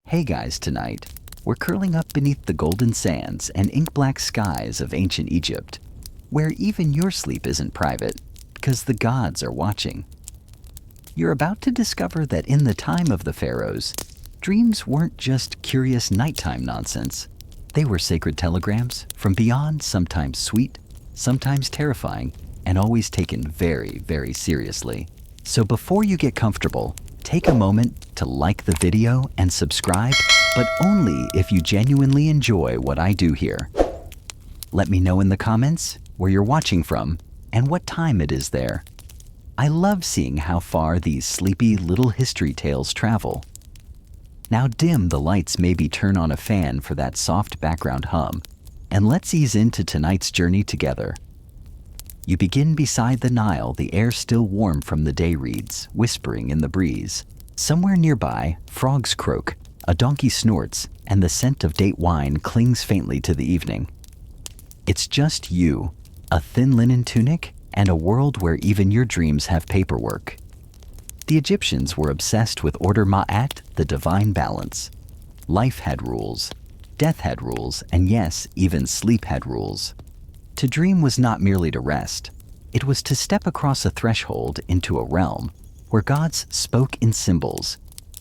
Hey guys, tonight, we're curling up beneath the golden sands and ink-black skies of ancient Egypt, where even your sleep isn't private, because the gods are watching. You're about to discover that in the time of the pharaohs, dreams weren't just curious nighttime nonsense. They were sacred telegrams from beyond, sometimes sweet, sometimes terrifying, and always taken very, very seriously. So before you get comfortable, take a moment to like the video and subscribe, but only if you genuinely enjoy what I do here. Let me know in the comments where you're watching from and what time it is there. I love seeing how far these sleepy little history tales travel. Now dim the lights, maybe turn on a fan for that soft background hum, and let's ease into tonight's journey together. You begin beside the Nile, the air still warm from the day reeds, whispering in the breeze. Somewhere nearby, frogs croak, a donkey snorts, and the scent of date wine clings faintly to the evening. It's just you, a thin linen tunic, and a world where even your dreams have paperwork. The Egyptians were obsessed with order ma'at, the divine balance. Life had rules, death had rules, and yes, even sleep had rules. To dream was not merely to rest. It was to step across a threshold into a realm where gods spoke in symbols,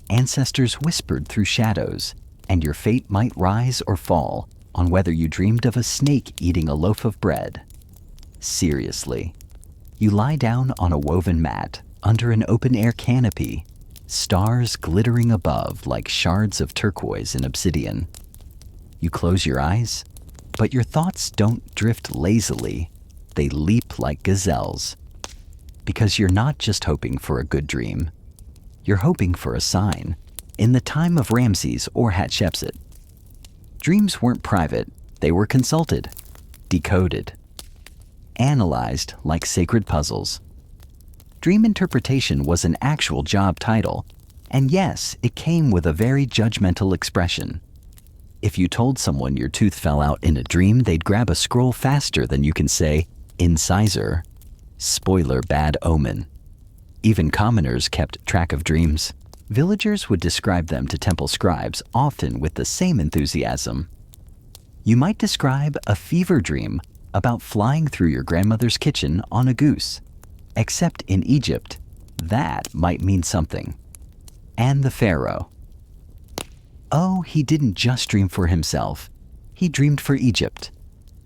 ancestors whispered through shadows, and your fate might rise or fall on whether you dreamed of a snake eating a loaf of bread. Seriously. You lie down on a woven mat under an open-air canopy, stars glittering above like shards of turquoise and obsidian. You close your eyes, but your thoughts don't drift lazily. They leap like gazelles. Because you're not just hoping for a good dream. You're hoping for a sign. In the time of Ramses or Hatshepsut, dreams weren't private. They were consulted, decoded, analyzed like sacred puzzles. Dream interpretation was an actual job title, and yes, it came with a very judgmental expression. If you told someone your tooth fell out in a dream, they'd grab a scroll faster than you can say, incisor. Spoiler, bad omen. Even commoners kept track of dreams. Villagers would describe them to temple scribes, often with the same enthusiasm. You might describe a fever dream about flying through your grandmother's kitchen on a goose. Except in Egypt, that might mean something. And the pharaoh. Oh, he didn't just dream for himself. He dreamed for Egypt.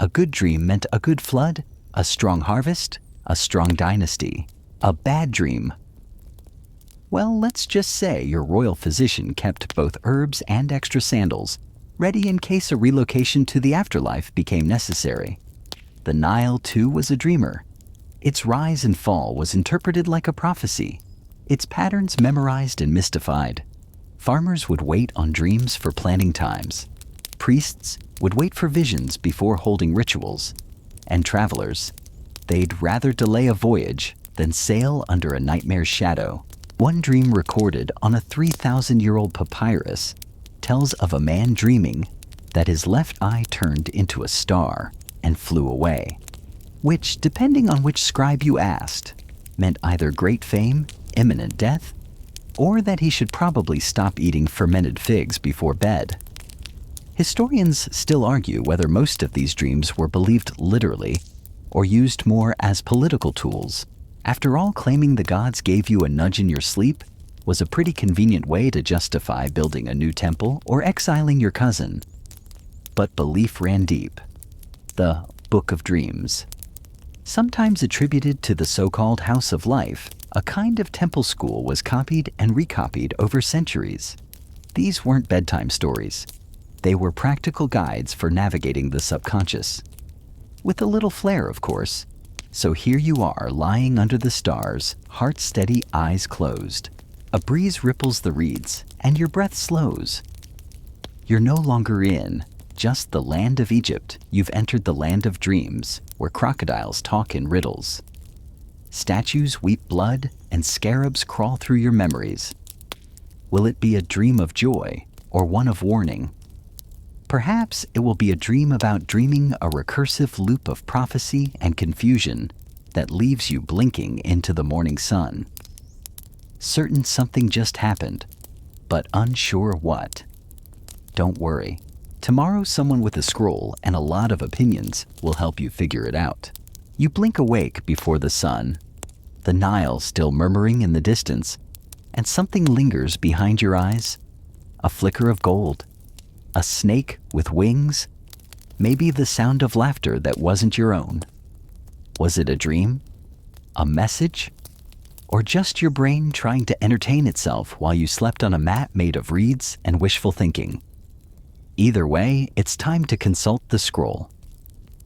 A good dream meant a good flood, a strong harvest, a strong dynasty. A bad dream, well, let's just say your royal physician kept both herbs and extra sandals, ready in case a relocation to the afterlife became necessary. The Nile, too, was a dreamer. Its rise and fall was interpreted like a prophecy, its patterns memorized and mystified. Farmers would wait on dreams for planting times. Priests would wait for visions before holding rituals. And travelers, they'd rather delay a voyage than sail under a nightmare's shadow. One dream recorded on a 3,000-year-old papyrus tells of a man dreaming that his left eye turned into a star and flew away, which, depending on which scribe you asked, meant either great fame, imminent death, or that he should probably stop eating fermented figs before bed. Historians still argue whether most of these dreams were believed literally or used more as political tools. After all, claiming the gods gave you a nudge in your sleep was a pretty convenient way to justify building a new temple or exiling your cousin. But belief ran deep. The Book of Dreams. Sometimes attributed to the so-called House of Life, a kind of temple school was copied and recopied over centuries. These weren't bedtime stories. They were practical guides for navigating the subconscious. With a little flair, of course. So here you are, lying under the stars, heart steady, eyes closed. A breeze ripples the reeds, and your breath slows. You're no longer in just the land of Egypt. You've entered the land of dreams, where crocodiles talk in riddles. Statues weep blood, and scarabs crawl through your memories. Will it be a dream of joy, or one of warning? Perhaps it will be a dream about dreaming, a recursive loop of prophecy and confusion that leaves you blinking into the morning sun. Certain something just happened, but unsure what. Don't worry. Tomorrow someone with a scroll and a lot of opinions will help you figure it out. You blink awake before the sun, the Nile still murmuring in the distance, and something lingers behind your eyes. A flicker of gold. A snake with wings. Maybe the sound of laughter that wasn't your own. Was it a dream? A message? Or just your brain trying to entertain itself while you slept on a mat made of reeds and wishful thinking? Either way, it's time to consult the scroll.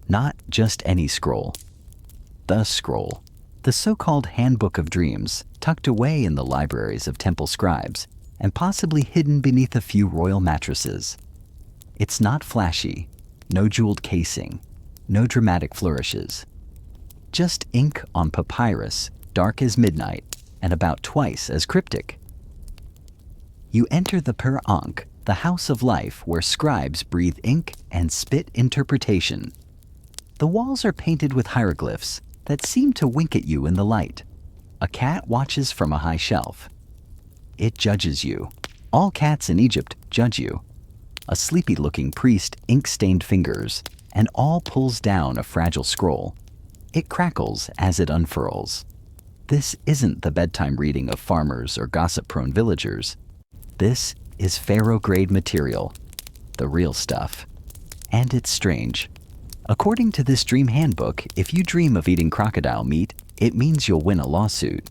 Not just any scroll. The scroll. The so-called Handbook of Dreams, tucked away in the libraries of temple scribes and possibly hidden beneath a few royal mattresses. It's not flashy, no jeweled casing, no dramatic flourishes. Just ink on papyrus, dark as midnight, and about twice as cryptic. You enter the pharaonic, the house of life where scribes breathe ink and spit interpretation. The walls are painted with hieroglyphs that seem to wink at you in the light. A cat watches from a high shelf. It judges you. All cats in Egypt judge you. A sleepy-looking priest ink-stained fingers, and all pulls down a fragile scroll. It crackles as it unfurls. This isn't the bedtime reading of farmers or gossip-prone villagers. This is Pharaoh-grade material, the real stuff. And it's strange. According to this dream handbook, if you dream of eating crocodile meat, it means you'll win a lawsuit.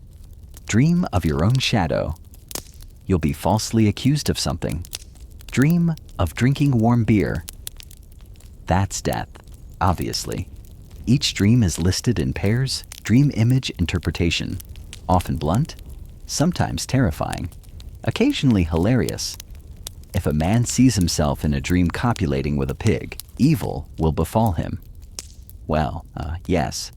Dream of your own shadow. You'll be falsely accused of something. Dream of drinking warm beer. That's death, obviously. Each dream is listed in pairs, dream image interpretation, often blunt, sometimes terrifying, occasionally hilarious. If a man sees himself in a dream copulating with a pig, evil will befall him. Well, yes.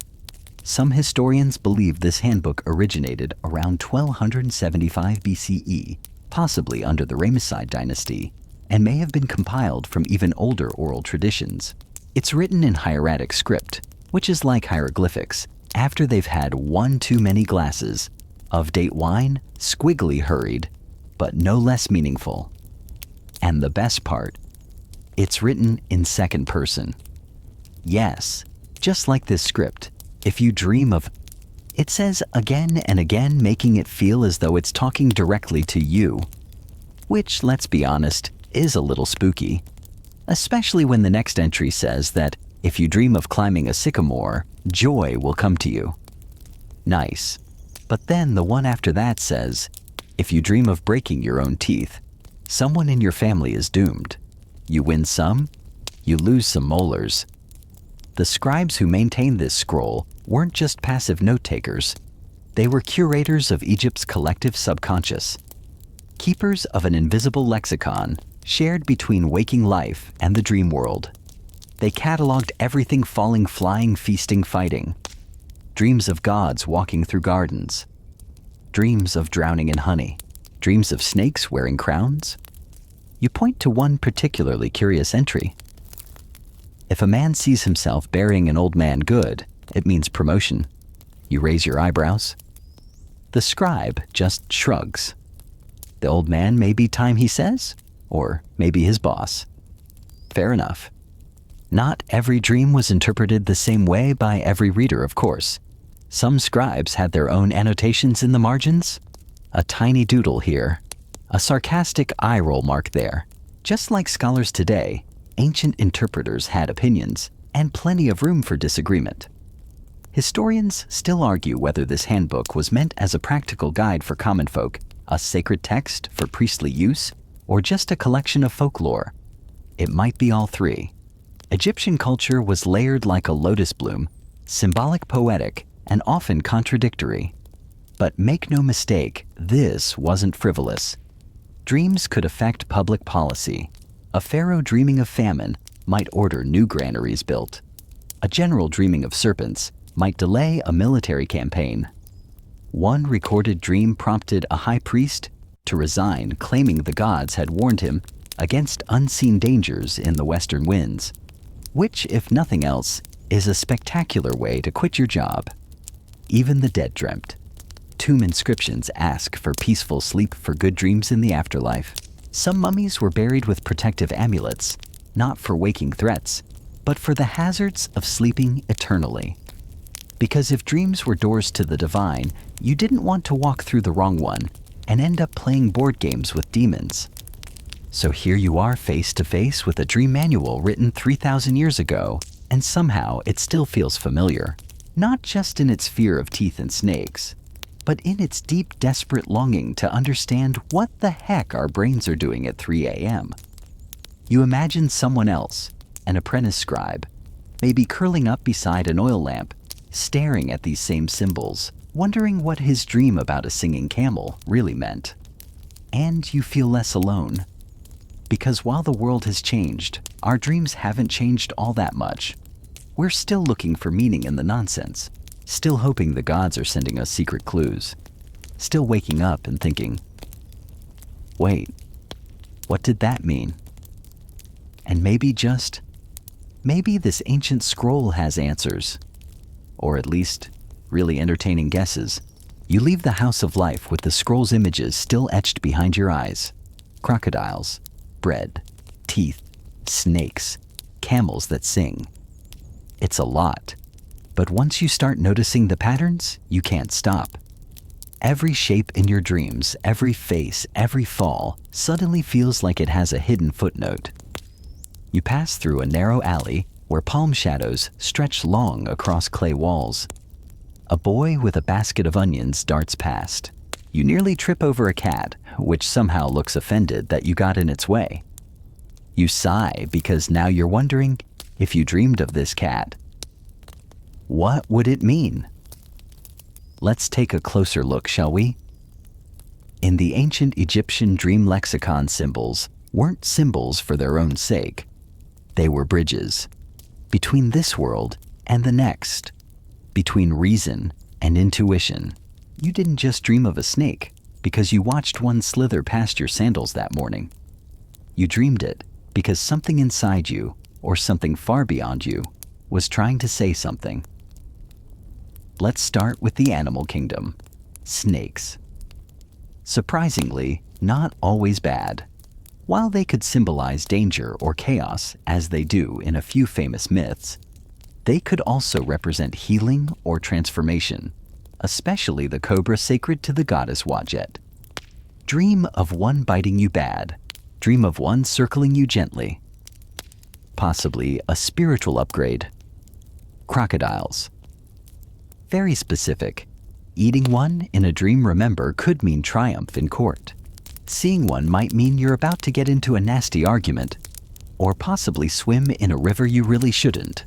Some historians believe this handbook originated around 1275 BCE, possibly under the Ramesside dynasty, and may have been compiled from even older oral traditions. It's written in hieratic script, which is like hieroglyphics, after they've had one too many glasses of date wine, squiggly hurried, but no less meaningful. And the best part, it's written in second person. Yes, just like this script, if you dream of, it says again and again, making it feel as though it's talking directly to you, which, let's be honest, is a little spooky, especially when the next entry says that if you dream of climbing a sycamore, joy will come to you. Nice. But then the one after that says, if you dream of breaking your own teeth, someone in your family is doomed. You win some, you lose some molars. The scribes who maintained this scroll weren't just passive note-takers. They were curators of Egypt's collective subconscious, keepers of an invisible lexicon shared between waking life and the dream world. They cataloged everything falling, flying, feasting, fighting. Dreams of gods walking through gardens. Dreams of drowning in honey. Dreams of snakes wearing crowns. You point to one particularly curious entry. If a man sees himself burying an old man good, it means promotion. You raise your eyebrows. The scribe just shrugs. The old man may be time, he says, or maybe his boss. Fair enough. Not every dream was interpreted the same way by every reader, of course. Some scribes had their own annotations in the margins. A tiny doodle here, a sarcastic eye roll mark there. Just like scholars today, ancient interpreters had opinions and plenty of room for disagreement. Historians still argue whether this handbook was meant as a practical guide for common folk, a sacred text for priestly use, or just a collection of folklore. It might be all three. Egyptian culture was layered like a lotus bloom, symbolic, poetic, and often contradictory. But make no mistake, this wasn't frivolous. Dreams could affect public policy. A pharaoh dreaming of famine might order new granaries built. A general dreaming of serpents might delay a military campaign. One recorded dream prompted a high priest to resign, claiming the gods had warned him against unseen dangers in the western winds, which, if nothing else, is a spectacular way to quit your job. Even the dead dreamt. Tomb inscriptions ask for peaceful sleep for good dreams in the afterlife. Some mummies were buried with protective amulets, not for waking threats, but for the hazards of sleeping eternally. Because if dreams were doors to the divine, you didn't want to walk through the wrong one and end up playing board games with demons. So here you are face to face with a dream manual written 3,000 years ago, and somehow it still feels familiar, not just in its fear of teeth and snakes, but in its deep, desperate longing to understand what the heck our brains are doing at 3 a.m. You imagine someone else, an apprentice scribe, maybe curling up beside an oil lamp, staring at these same symbols, wondering what his dream about a singing camel really meant. And you feel less alone. Because while the world has changed, our dreams haven't changed all that much. We're still looking for meaning in the nonsense, still hoping the gods are sending us secret clues, still waking up and thinking, wait, what did that mean? And maybe this ancient scroll has answers, or at least really entertaining guesses. You leave the house of life with the scroll's images still etched behind your eyes. Crocodiles, bread, teeth, snakes, camels that sing. It's a lot, but once you start noticing the patterns, you can't stop. Every shape in your dreams, every face, every fall, suddenly feels like it has a hidden footnote. You pass through a narrow alley where palm shadows stretch long across clay walls. A boy with a basket of onions darts past. You nearly trip over a cat, which somehow looks offended that you got in its way. You sigh because now you're wondering, if you dreamed of this cat, what would it mean? Let's take a closer look, shall we? In the ancient Egyptian dream lexicon, symbols weren't symbols for their own sake. They were bridges between this world and the next, between reason and intuition. You didn't just dream of a snake because you watched one slither past your sandals that morning. You dreamed it because something inside you, or something far beyond you, was trying to say something. Let's start with the animal kingdom, snakes. Surprisingly, not always bad. While they could symbolize danger or chaos, as they do in a few famous myths, they could also represent healing or transformation, especially the cobra sacred to the goddess Wadjet. Dream of one biting you bad. Dream of one circling you gently. Possibly a spiritual upgrade. Crocodiles. Very specific. Eating one in a dream, remember, could mean triumph in court. Seeing one might mean you're about to get into a nasty argument, or possibly swim in a river you really shouldn't.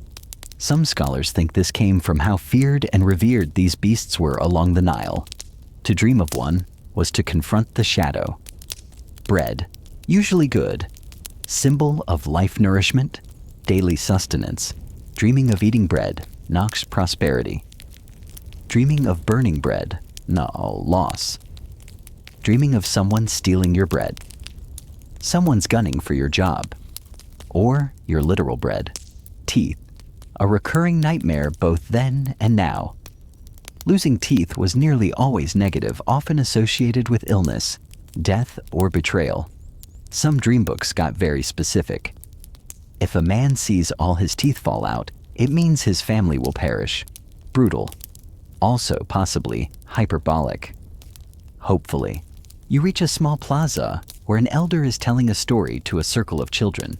Some scholars think this came from how feared and revered these beasts were along the Nile. To dream of one was to confront the shadow. Bread, usually good, symbol of life nourishment, daily sustenance. Dreaming of eating bread knocks prosperity. Dreaming of burning bread, no, loss. Dreaming of someone stealing your bread. Someone's gunning for your job. Or your literal bread. Teeth, a recurring nightmare both then and now. Losing teeth was nearly always negative, often associated with illness, death, or betrayal. Some dream books got very specific. If a man sees all his teeth fall out, it means his family will perish. Brutal. Also possibly hyperbolic. Hopefully. You reach a small plaza where an elder is telling a story to a circle of children.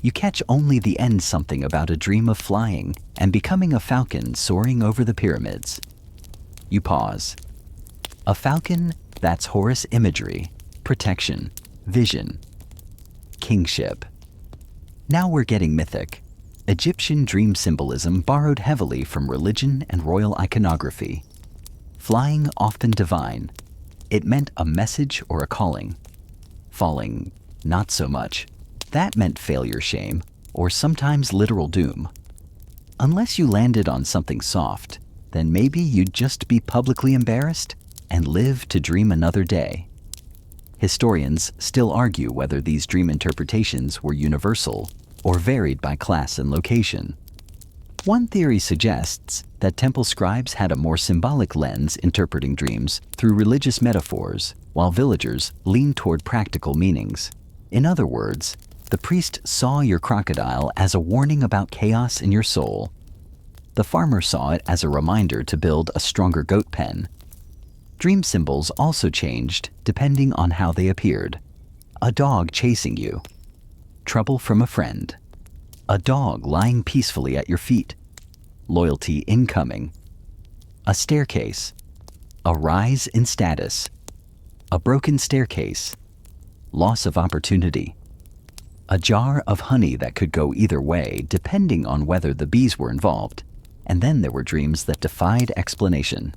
You catch only the end, something about a dream of flying and becoming a falcon soaring over the pyramids. You pause. A falcon, that's Horus imagery, protection, vision, kingship. Now we're getting mythic. Egyptian dream symbolism borrowed heavily from religion and royal iconography. Flying, often divine. It meant a message or a calling. Falling, not so much. That meant failure, shame, or sometimes literal doom. Unless you landed on something soft, then maybe you'd just be publicly embarrassed and live to dream another day. Historians still argue whether these dream interpretations were universal or varied by class and location. One theory suggests that temple scribes had a more symbolic lens interpreting dreams through religious metaphors, while villagers leaned toward practical meanings. In other words, the priest saw your crocodile as a warning about chaos in your soul. The farmer saw it as a reminder to build a stronger goat pen. Dream symbols also changed depending on how they appeared. A dog chasing you. Trouble from a friend. A dog lying peacefully at your feet. Loyalty incoming. A staircase. A rise in status. A broken staircase. Loss of opportunity. A jar of honey that could go either way depending on whether the bees were involved. And then there were dreams that defied explanation.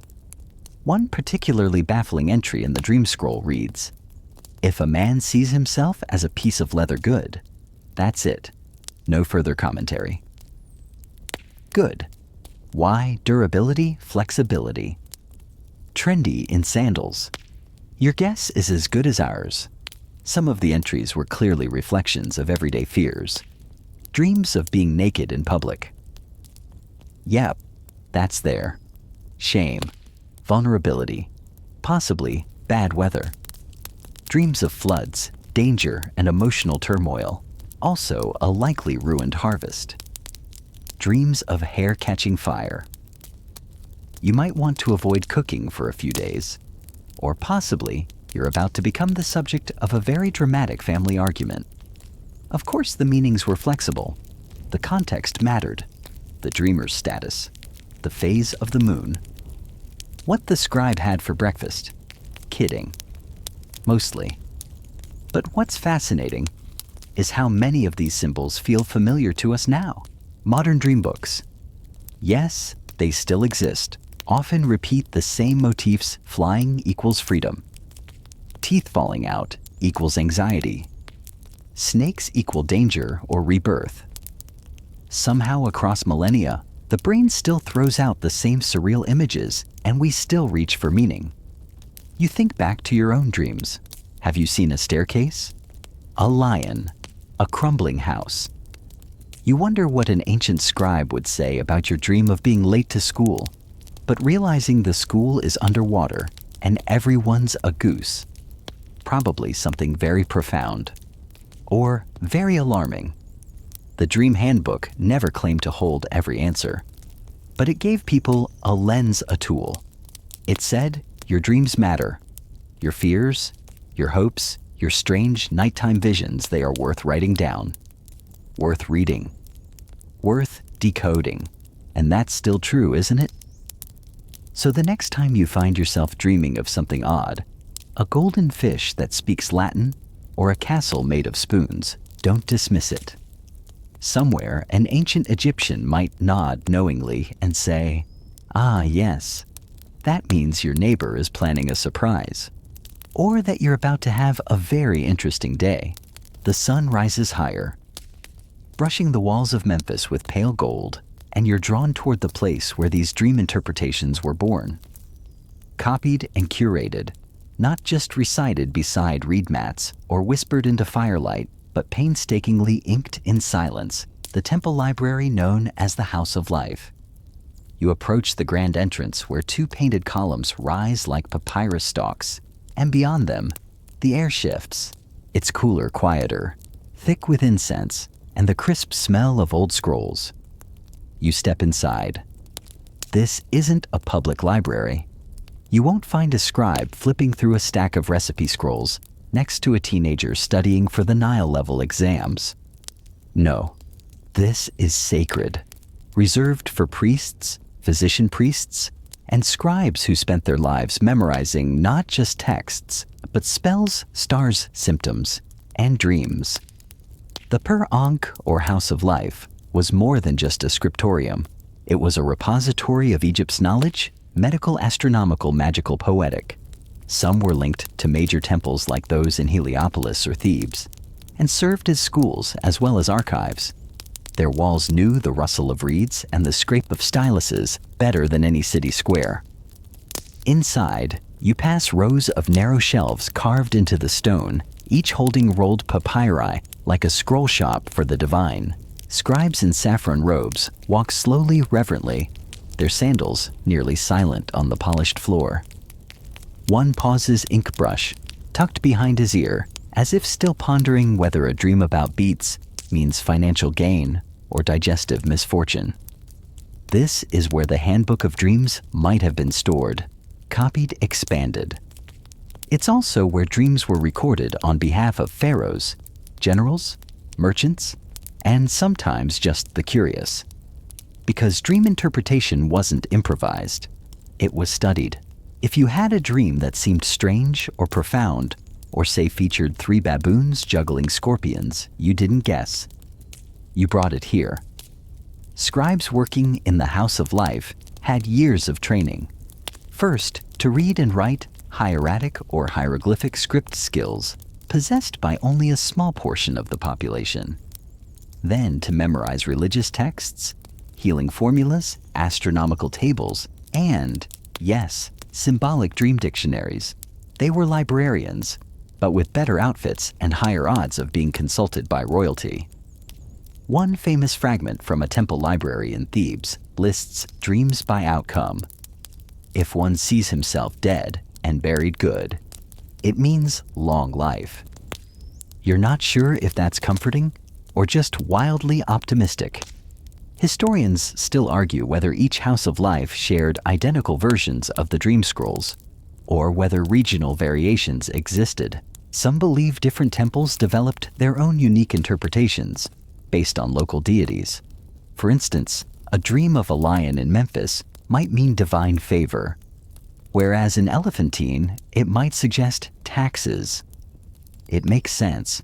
One particularly baffling entry in the dream scroll reads, "If a man sees himself as a piece of leather good, that's it. No further commentary." Good. Why durability, flexibility? Trendy in sandals. Your guess is as good as ours. Some of the entries were clearly reflections of everyday fears. Dreams of being naked in public. Yep, that's there. Shame, vulnerability, possibly bad weather. Dreams of floods, danger, and emotional turmoil. Also a likely ruined harvest. Dreams of hair catching fire. You might want to avoid cooking for a few days. Or possibly, you're about to become the subject of a very dramatic family argument. Of course, the meanings were flexible. The context mattered. The dreamer's status. The phase of the moon. What the scribe had for breakfast. Kidding. Mostly. But what's fascinating is how many of these symbols feel familiar to us now. Modern dream books. Yes, they still exist. Often repeat the same motifs. Flying equals freedom. Teeth falling out equals anxiety. Snakes equal danger or rebirth. Somehow across millennia, the brain still throws out the same surreal images, and we still reach for meaning. You think back to your own dreams. Have you seen a staircase? A lion? A crumbling house? You wonder what an ancient scribe would say about your dream of being late to school, but realizing the school is underwater and everyone's a goose. Probably something very profound. Or very alarming. The Dream Handbook never claimed to hold every answer, but it gave people a lens, a tool. It said, your dreams matter. Your fears, your hopes, your strange nighttime visions, they are worth writing down. Worth reading. Worth decoding. And that's still true, isn't it? So the next time you find yourself dreaming of something odd, a golden fish that speaks Latin, or a castle made of spoons, don't dismiss it. Somewhere, an ancient Egyptian might nod knowingly and say, "Ah, yes, that means your neighbor is planning a surprise." Or that you're about to have a very interesting day. The sun rises higher, brushing the walls of Memphis with pale gold, and you're drawn toward the place where these dream interpretations were born. Copied and curated, not just recited beside reed mats or whispered into firelight, but painstakingly inked in silence, the temple library known as the House of Life. You approach the grand entrance where two painted columns rise like papyrus stalks, and beyond them, the air shifts. It's cooler, quieter, thick with incense, and the crisp smell of old scrolls. You step inside. This isn't a public library. You won't find a scribe flipping through a stack of recipe scrolls next to a teenager studying for the Nile level exams. No, this is sacred, reserved for priests, physician priests, and scribes who spent their lives memorizing not just texts, but spells, stars, symptoms, and dreams. The pharaonic, or House of Life, was more than just a scriptorium. It was a repository of Egypt's knowledge, medical, astronomical, magical, poetic. Some were linked to major temples like those in Heliopolis or Thebes, and served as schools as well as archives. Their walls knew the rustle of reeds and the scrape of styluses better than any city square. Inside, you pass rows of narrow shelves carved into the stone, each holding rolled papyri like a scroll shop for the divine. Scribes in saffron robes walk slowly, reverently, their sandals nearly silent on the polished floor. One pauses ink brush, tucked behind his ear, as if still pondering whether a dream about beets means financial gain or digestive misfortune. This is where the Handbook of Dreams might have been stored, copied, expanded. It's also where dreams were recorded on behalf of pharaohs, generals, merchants, and sometimes just the curious. Because dream interpretation wasn't improvised, it was studied. If you had a dream that seemed strange or profound, or say featured 3 baboons juggling scorpions you didn't guess, you brought it here. Scribes working in the House of Life had years of training. First, to read and write hieratic or hieroglyphic script skills possessed by only a small portion of the population. Then to memorize religious texts, healing formulas, astronomical tables, and, yes, symbolic dream dictionaries. They were librarians, but with better outfits and higher odds of being consulted by royalty. One famous fragment from a temple library in Thebes lists dreams by outcome. If one sees himself dead and buried good, it means long life. You're not sure if that's comforting or just wildly optimistic. Historians still argue whether each House of Life shared identical versions of the dream scrolls, or whether regional variations existed. Some believe different temples developed their own unique interpretations based on local deities. For instance, a dream of a lion in Memphis might mean divine favor, whereas in Elephantine, it might suggest taxes. It makes sense.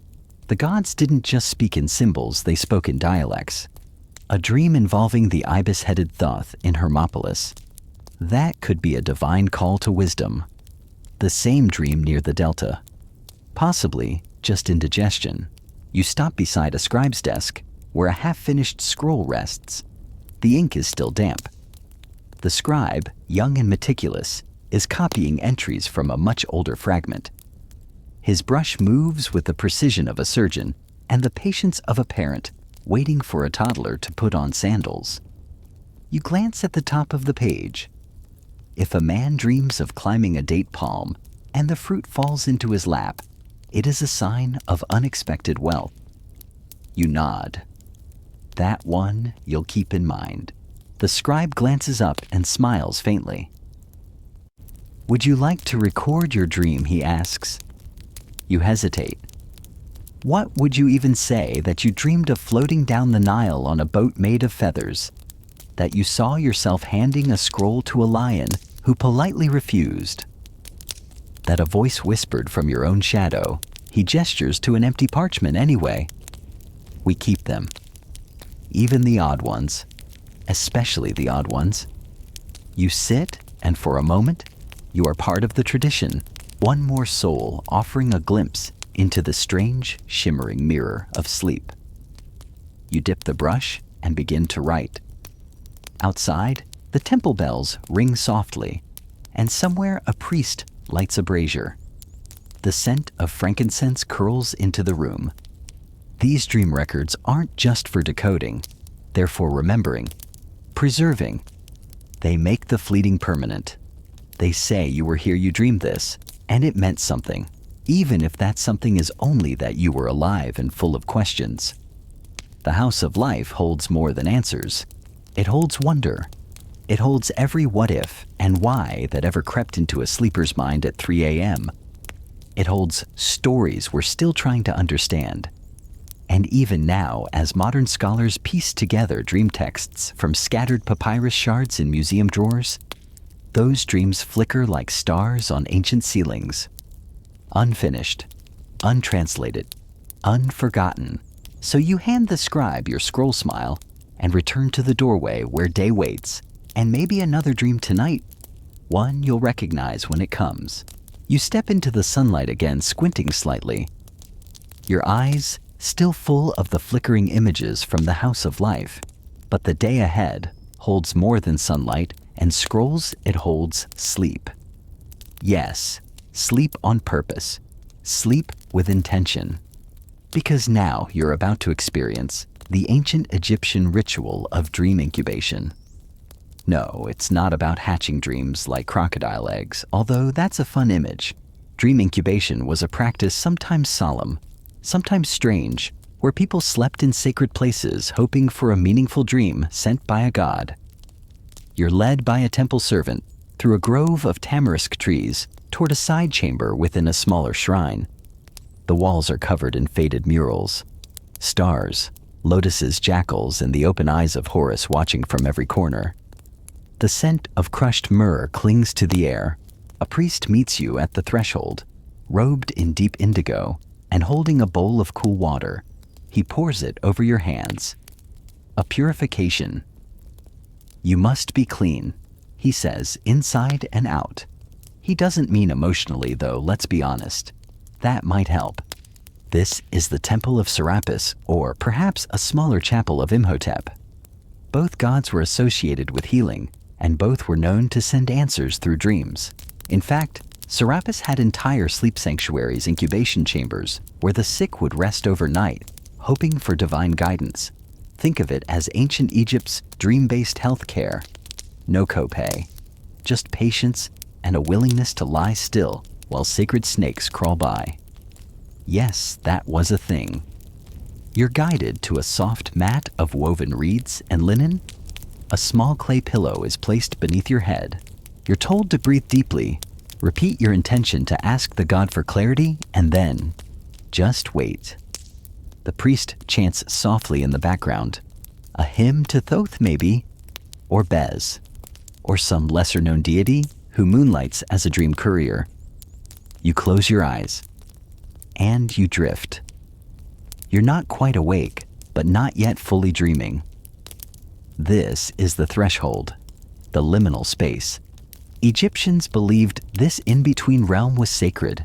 The gods didn't just speak in symbols, they spoke in dialects. A dream involving the ibis-headed Thoth in Hermopolis. That could be a divine call to wisdom. The same dream near the Delta. Possibly just indigestion. You stop beside a scribe's desk where a half-finished scroll rests. The ink is still damp. The scribe, young and meticulous, is copying entries from a much older fragment. His brush moves with the precision of a surgeon and the patience of a parent waiting for a toddler to put on sandals. You glance at the top of the page. If a man dreams of climbing a date palm and the fruit falls into his lap, it is a sign of unexpected wealth. You nod. That one you'll keep in mind. The scribe glances up and smiles faintly. Would you like to record your dream, he asks. You hesitate. What would you even say that you dreamed of floating down the Nile on a boat made of feathers? That you saw yourself handing a scroll to a lion who politely refused? That a voice whispered from your own shadow, he gestures to an empty parchment anyway. We keep them. Even the odd ones. Especially the odd ones. You sit, and for a moment, you are part of the tradition. One more soul offering a glimpse into the strange, shimmering mirror of sleep. You dip the brush and begin to write. Outside, the temple bells ring softly, and somewhere a priest lights a brazier. The scent of frankincense curls into the room. These dream records aren't just for decoding, they're for remembering, preserving. They make the fleeting permanent. They say you were here, you dreamed this, and it meant something, even if that something is only that you were alive and full of questions. The House of Life holds more than answers. It holds wonder. It holds every what if and why that ever crept into a sleeper's mind at 3 a.m. It holds stories we're still trying to understand. And even now, as modern scholars piece together dream texts from scattered papyrus shards in museum drawers, those dreams flicker like stars on ancient ceilings. Unfinished, untranslated, unforgotten. So you hand the scribe your scroll smile and return to the doorway where day waits, and maybe another dream tonight, one you'll recognize when it comes. You step into the sunlight again, squinting slightly. Your eyes still full of the flickering images from the House of Life, but the day ahead holds more than sunlight and scrolls. It holds sleep. Yes, sleep on purpose. Sleep with intention. Because now you're about to experience the ancient Egyptian ritual of dream incubation. No, it's not about hatching dreams like crocodile eggs, although that's a fun image. Dream incubation was a practice sometimes solemn, sometimes strange, where people slept in sacred places hoping for a meaningful dream sent by a god. You're led by a temple servant through a grove of tamarisk trees toward a side chamber within a smaller shrine. The walls are covered in faded murals. Stars, lotuses, jackals, and the open eyes of Horus watching from every corner. The scent of crushed myrrh clings to the air. A priest meets you at the threshold, robed in deep indigo and holding a bowl of cool water. He pours it over your hands. A purification. You must be clean, he says, inside and out. He doesn't mean emotionally, though, let's be honest. That might help. This is the Temple of Serapis, or perhaps a smaller chapel of Imhotep. Both gods were associated with healing, and both were known to send answers through dreams. In fact, Serapis had entire sleep sanctuaries, incubation chambers, where the sick would rest overnight, hoping for divine guidance. Think of it as ancient Egypt's dream-based health care. No copay, just patience and a willingness to lie still while sacred snakes crawl by. Yes, that was a thing. You're guided to a soft mat of woven reeds and linen. A small clay pillow is placed beneath your head. You're told to breathe deeply, repeat your intention to ask the god for clarity, and then just wait. The priest chants softly in the background. A hymn to Thoth, maybe, or Bez, or some lesser-known deity who moonlights as a dream courier. You close your eyes, and you drift. You're not quite awake, but not yet fully dreaming. This is the threshold, the liminal space. Egyptians believed this in-between realm was sacred.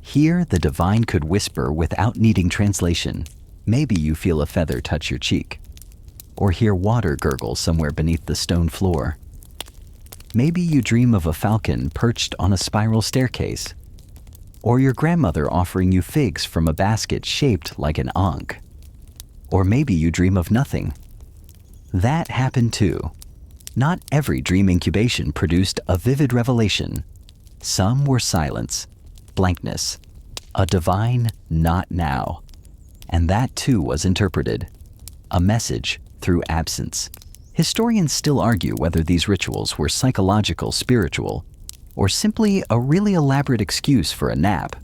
Here, the divine could whisper without needing translation. Maybe you feel a feather touch your cheek, or hear water gurgle somewhere beneath the stone floor. Maybe you dream of a falcon perched on a spiral staircase, or your grandmother offering you figs from a basket shaped like an ankh. Or maybe you dream of nothing. That happened too. Not every dream incubation produced a vivid revelation. Some were silence, blankness, a divine "not now." And that too was interpreted. A message through absence. Historians still argue whether these rituals were psychological, spiritual, or simply a really elaborate excuse for a nap.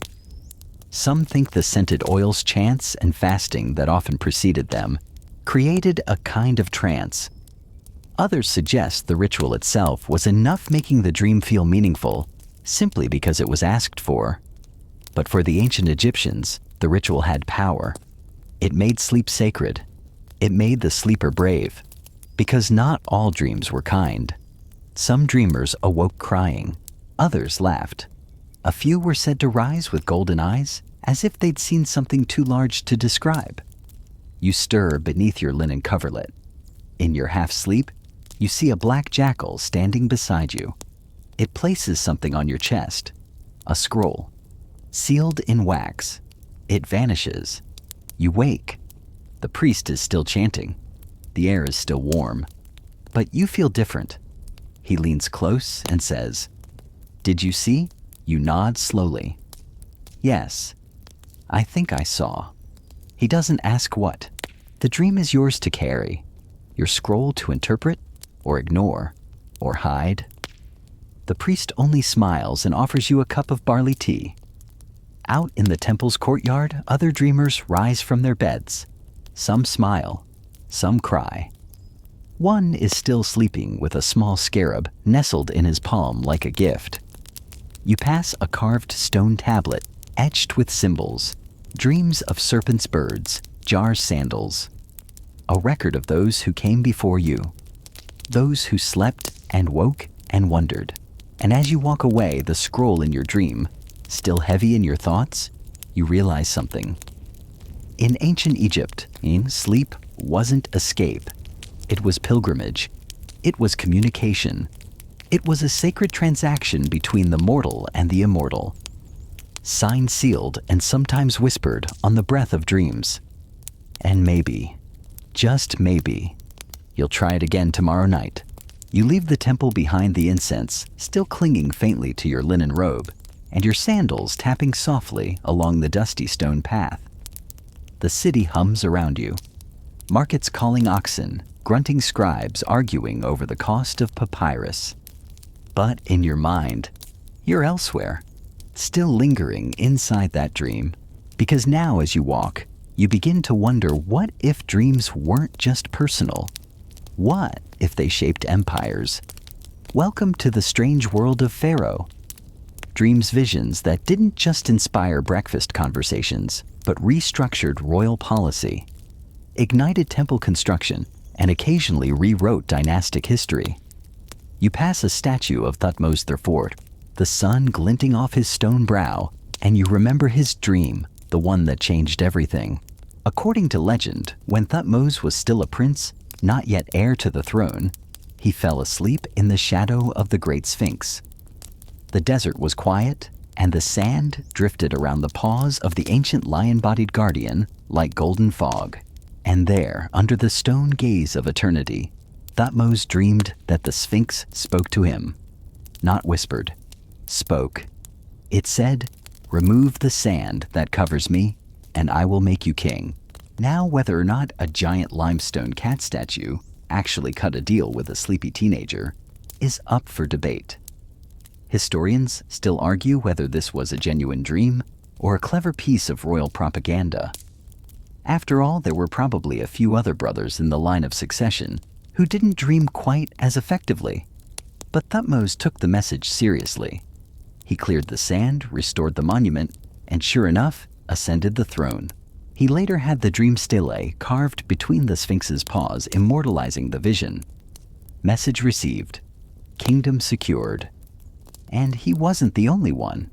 Some think the scented oils, chants, and fasting that often preceded them created a kind of trance. Others suggest the ritual itself was enough, making the dream feel meaningful simply because it was asked for. But for the ancient Egyptians, the ritual had power. It made sleep sacred. It made the sleeper brave. Because not all dreams were kind. Some dreamers awoke crying. Others laughed. A few were said to rise with golden eyes, as if they'd seen something too large to describe. You stir beneath your linen coverlet. In your half-sleep, you see a black jackal standing beside you. It places something on your chest, a scroll, sealed in wax. It vanishes. You wake. The priest is still chanting. The air is still warm. But you feel different. He leans close and says, "Did you see?" You nod slowly. "Yes, I think I saw." He doesn't ask what. The dream is yours to carry. Your scroll to interpret, or ignore, or hide. The priest only smiles and offers you a cup of barley tea. Out in the temple's courtyard, other dreamers rise from their beds. Some smile, some cry. One is still sleeping with a small scarab nestled in his palm like a gift. You pass a carved stone tablet etched with symbols, dreams of serpents, birds, jars, sandals. A record of those who came before you, those who slept and woke and wondered. And as you walk away, the scroll in your dream, still heavy in your thoughts, you realize something. In ancient Egypt, sleep wasn't escape. It was pilgrimage. It was communication. It was a sacred transaction between the mortal and the immortal. Signed, sealed, and sometimes whispered on the breath of dreams. And maybe, just maybe, you'll try it again tomorrow night. You leave the temple behind, the incense still clinging faintly to your linen robe, and your sandals tapping softly along the dusty stone path. The city hums around you. Markets calling oxen, grunting scribes arguing over the cost of papyrus. But in your mind, you're elsewhere, still lingering inside that dream, because now as you walk, you begin to wonder, what if dreams weren't just personal? What if they shaped empires? Welcome to the strange world of Pharaoh. Dreams, visions that didn't just inspire breakfast conversations, but restructured royal policy, ignited temple construction, and occasionally rewrote dynastic history. You pass a statue of Thutmose IV, the sun glinting off his stone brow, and you remember his dream, the one that changed everything. According to legend, when Thutmose was still a prince, not yet heir to the throne, he fell asleep in the shadow of the Great Sphinx. The desert was quiet, and the sand drifted around the paws of the ancient lion-bodied guardian like golden fog. And there, under the stone gaze of eternity, Thutmose dreamed that the Sphinx spoke to him. Not whispered, spoke. It said, "Remove the sand that covers me, and I will make you king." Now, whether or not a giant limestone cat statue actually cut a deal with a sleepy teenager is up for debate. Historians still argue whether this was a genuine dream or a clever piece of royal propaganda. After all, there were probably a few other brothers in the line of succession who didn't dream quite as effectively. But Thutmose took the message seriously. He cleared the sand, restored the monument, and sure enough, ascended the throne. He later had the dream stele carved between the Sphinx's paws, immortalizing the vision. Message received, kingdom secured. And he wasn't the only one.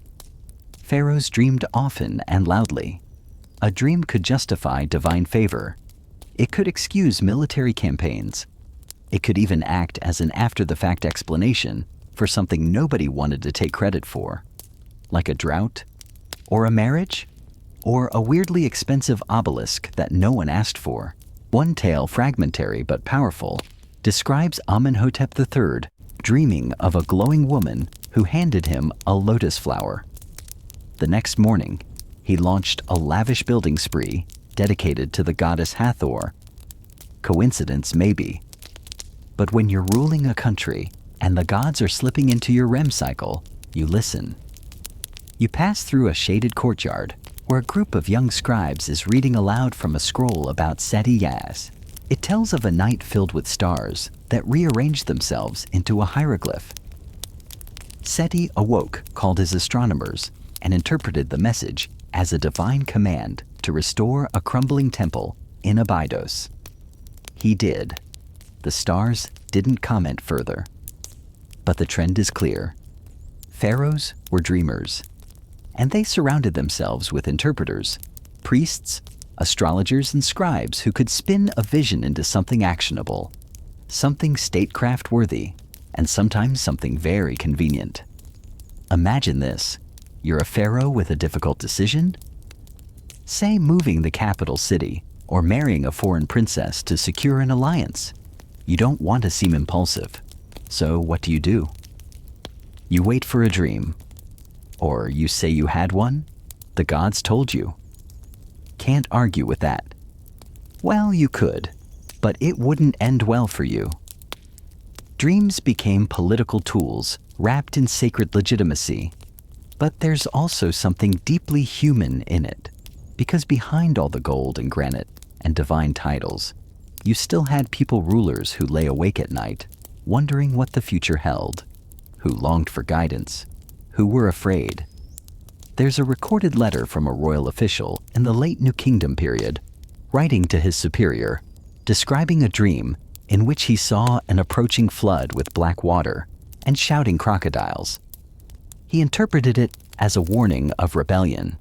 Pharaohs dreamed often and loudly. A dream could justify divine favor. It could excuse military campaigns. It could even act as an after-the-fact explanation for something nobody wanted to take credit for, like a drought, or a marriage, or a weirdly expensive obelisk that no one asked for. One tale, fragmentary but powerful, describes Amenhotep III dreaming of a glowing woman who handed him a lotus flower. The next morning, he launched a lavish building spree dedicated to the goddess Hathor. Coincidence, maybe. But when you're ruling a country and the gods are slipping into your REM cycle, you listen. You pass through a shaded courtyard where a group of young scribes is reading aloud from a scroll about Seti Yaz. It tells of a night filled with stars that rearranged themselves into a hieroglyph. Seti awoke, called his astronomers, and interpreted the message as a divine command to restore a crumbling temple in Abydos. He did. The stars didn't comment further. But the trend is clear. Pharaohs were dreamers, and they surrounded themselves with interpreters, priests, astrologers, and scribes who could spin a vision into something actionable, something statecraft worthy, and sometimes something very convenient. Imagine this. You're a pharaoh with a difficult decision? Say moving the capital city or marrying a foreign princess to secure an alliance. You don't want to seem impulsive. So what do? You wait for a dream. Or you say you had one? The gods told you. Can't argue with that. Well, you could, but it wouldn't end well for you. Dreams became political tools wrapped in sacred legitimacy. But there's also something deeply human in it, because behind all the gold and granite and divine titles, you still had people, rulers who lay awake at night, wondering what the future held, who longed for guidance, who were afraid. There's a recorded letter from a royal official in the late New Kingdom period, writing to his superior, describing a dream in which he saw an approaching flood with black water and shouting crocodiles. He interpreted it as a warning of rebellion.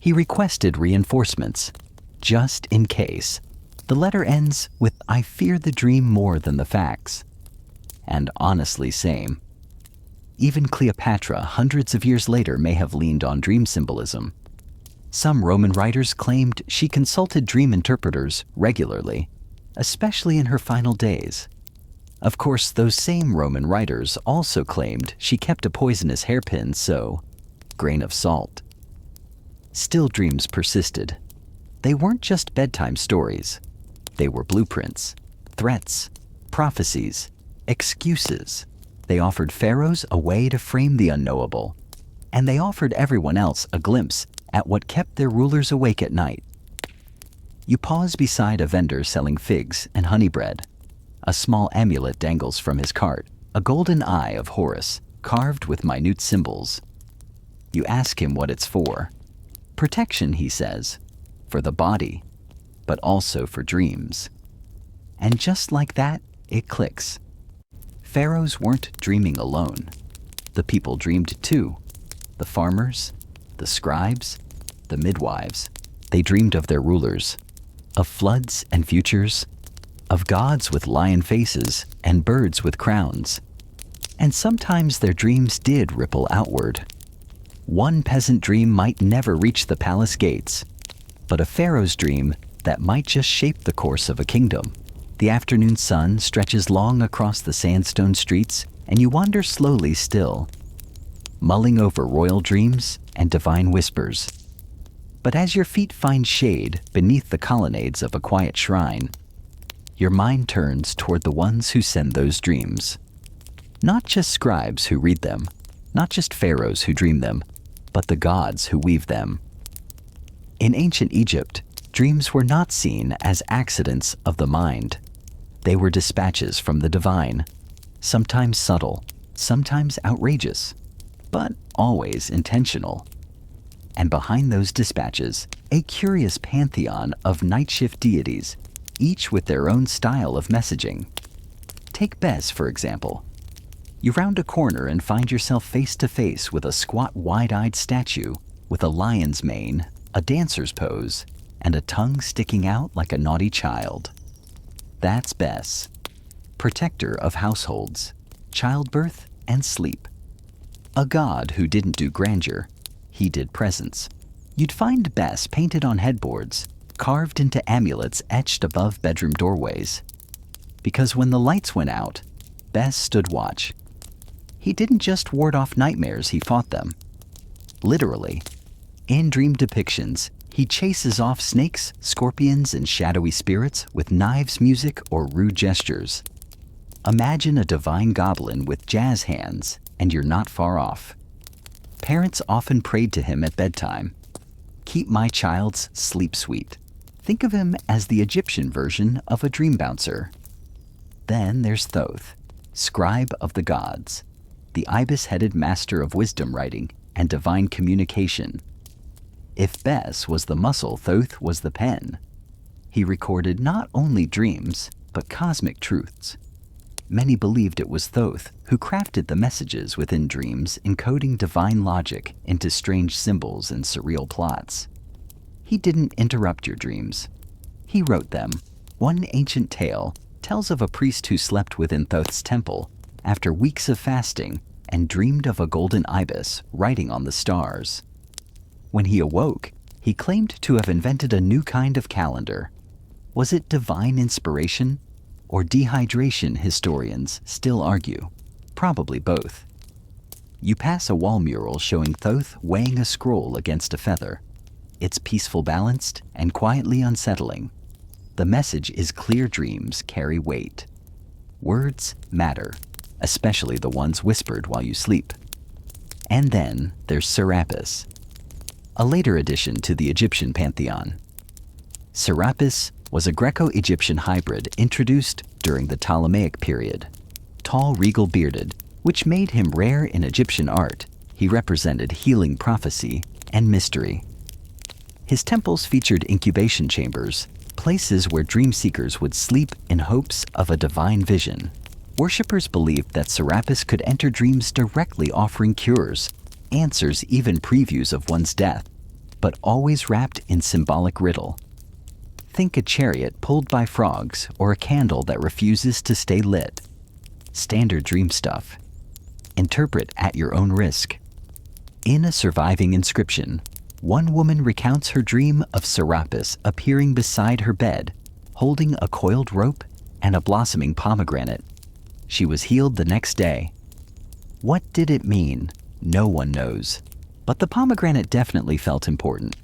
He requested reinforcements, just in case. The letter ends with, "I fear the dream more than the facts." And honestly, same. Even Cleopatra, hundreds of years later, may have leaned on dream symbolism. Some Roman writers claimed she consulted dream interpreters regularly. especially in her final days. Of course, those same Roman writers also claimed she kept a poisonous hairpin, so grain of salt. Still, dreams persisted. They weren't just bedtime stories. They were blueprints, threats, prophecies, excuses. They offered pharaohs a way to frame the unknowable, and they offered everyone else a glimpse at what kept their rulers awake at night. You pause beside a vendor selling figs and honey bread. A small amulet dangles from his cart, a golden eye of Horus, carved with minute symbols. You ask him what it's for. Protection, he says, for the body, but also for dreams. And just like that, it clicks. Pharaohs weren't dreaming alone. The people dreamed too. The farmers, the scribes, the midwives. They dreamed of their rulers, of floods and futures, of gods with lion faces and birds with crowns. And sometimes their dreams did ripple outward. One peasant dream might never reach the palace gates, but a pharaoh's dream that might just shape the course of a kingdom. The afternoon sun stretches long across the sandstone streets, and you wander slowly still, mulling over royal dreams and divine whispers. But as your feet find shade beneath the colonnades of a quiet shrine, your mind turns toward the ones who send those dreams. Not just scribes who read them, not just pharaohs who dream them, but the gods who weave them. In ancient Egypt, dreams were not seen as accidents of the mind. They were dispatches from the divine, sometimes subtle, sometimes outrageous, but always intentional. And behind those dispatches, a curious pantheon of night shift deities, each with their own style of messaging. Take Bes, for example. You round a corner and find yourself face to face with a squat, wide-eyed statue with a lion's mane, a dancer's pose, and a tongue sticking out like a naughty child. That's Bes, protector of households, childbirth, and sleep. A god who didn't do grandeur, he did presence. You'd find Bes painted on headboards, carved into amulets etched above bedroom doorways. Because when the lights went out, Bes stood watch. He didn't just ward off nightmares, he fought them. Literally. In dream depictions, he chases off snakes, scorpions, and shadowy spirits with knives, music, or rude gestures. Imagine a divine goblin with jazz hands, and you're not far off. Parents often prayed to him at bedtime. Keep my child's sleep sweet. Think of him as the Egyptian version of a dream bouncer. Then there's Thoth, scribe of the gods, the ibis-headed master of wisdom writing and divine communication. If Bes was the muscle, Thoth was the pen. He recorded not only dreams, but cosmic truths. Many believed it was Thoth who crafted the messages within dreams, encoding divine logic into strange symbols and surreal plots. He didn't interrupt your dreams. He wrote them. One ancient tale tells of a priest who slept within Thoth's temple after weeks of fasting and dreamed of a golden ibis writing on the stars. When he awoke, he claimed to have invented a new kind of calendar. Was it divine inspiration or dehydration? Historians still argue. Probably both. You pass a wall mural showing Thoth weighing a scroll against a feather. It's peaceful, balanced, and quietly unsettling. The message is clear: dreams carry weight. Words matter, especially the ones whispered while you sleep. And then there's Serapis, a later addition to the Egyptian pantheon. Serapis was a Greco-Egyptian hybrid introduced during the Ptolemaic period. Tall, regal bearded, which made him rare in Egyptian art, he represented healing, prophecy, and mystery. His temples featured incubation chambers, places where dream seekers would sleep in hopes of a divine vision. Worshippers believed that Serapis could enter dreams directly, offering cures, answers, even previews of one's death, but always wrapped in symbolic riddle. Think a chariot pulled by frogs or a candle that refuses to stay lit. Standard dream stuff. Interpret at your own risk. In a surviving inscription, one woman recounts her dream of Serapis appearing beside her bed, holding a coiled rope and a blossoming pomegranate. She was healed the next day. What did it mean? No one knows. But the pomegranate definitely felt important.